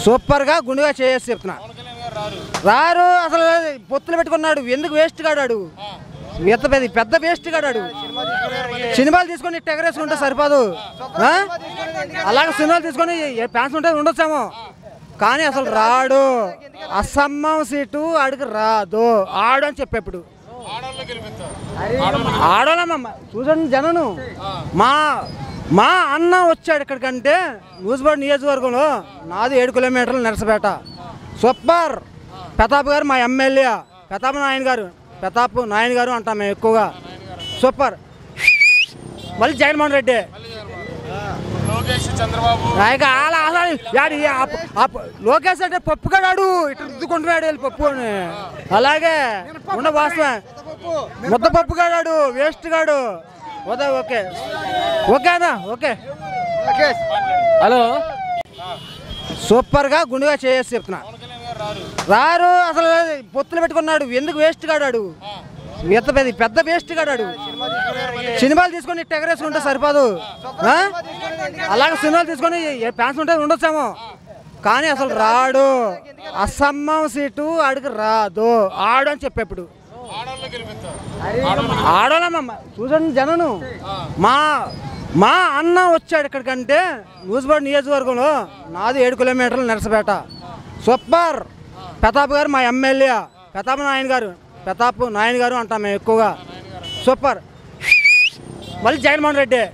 సూపర్గా గుండుగా చేసి చెప్తున్నా. రారు అసలు పొత్తులు పెట్టుకున్నాడు. ఎందుకు వేస్ట్ కాడాడు, పెద్ద వేస్ట్ కాడాడు. సినిమాలు తీసుకొని ఎగరేసుకుంటే సరిపోదు. అలాగే సినిమాలు తీసుకొని ఫ్యాన్స్ ఉంటే ఉండొచ్చాము, కానీ అసలు రాడు. అసమ్మం సీటు ఆడికి రాదు. ఆడు అని చెప్పేప్పుడు ఆడోళ్ళమ్మ చూసండి జనను. మా అన్న వచ్చాడు ఇక్కడికంటే నూజిబాడు నియోజకవర్గంలో. నాది 7 కిలోమీటర్లు నరసపేట. సూపర్. ప్రతాప్ గారు మా ఎమ్మెల్యే. ప్రతాప్ నాయన గారు అంటాం మేము ఎక్కువగా. సూపర్. మళ్ళీ జగన్మోహన్ రెడ్డి. లోకేష్ అంటే పప్పు కాడాడు, ఇట్లా రుద్దుకుంటున్నాడు వెళ్ళి పప్పు అని. అలాగే ఉన్న వాస్తవే, ముద్ద పప్పు కాడాడు, వేస్ట్ కాడు. ఓకే ఓకేనా? ఓకే. హలో, సూపర్గా గుండుగా చేసి చెప్తున్నా. రారు అసలు పొత్తులు పెట్టుకున్నాడు. ఎందుకు వేస్ట్ కాడాడు, పెద్ద వేస్ట్ కాడాడు. సినిమాలు తీసుకొని ఎగరేసుకుంటే సరిపోదు. అలాగే సినిమాలు తీసుకొని ఫ్యాన్స్ ఉంటే ఉండొచ్చాము, కానీ అసలు రాడు. అసమ్మం సీటు ఆడికి రాదు. ఆడు అని చెప్పేప్పుడు ఆడోళ్ళమ్మ చూసండి జనను. మా అన్న వచ్చాడు ఇక్కడికంటే నూజిబాడు నియోజకవర్గంలో. నాది 7 కిలోమీటర్లు నరసపేట. సూపర్. ప్రతాప్ గారు మా ఎమ్మెల్యే. ప్రతాప్ నాయన గారు అంటాం మేము ఎక్కువగా. సూపర్. మళ్ళీ జగన్మోహన్ రెడ్డి.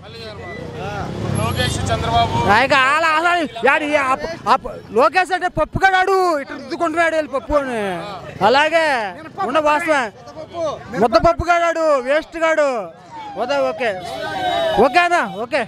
లోకేష్ అంటే పప్పు కాడాడు, ఇట్లా రుద్దుకుంటున్నాడు వెళ్ళి పప్పు అని. అలాగే ఉన్న వాస్తవే, ముద్ద పప్పు కాడాడు, వేస్ట్ కాడు. ఓకే ఓకేనా? ఓకే.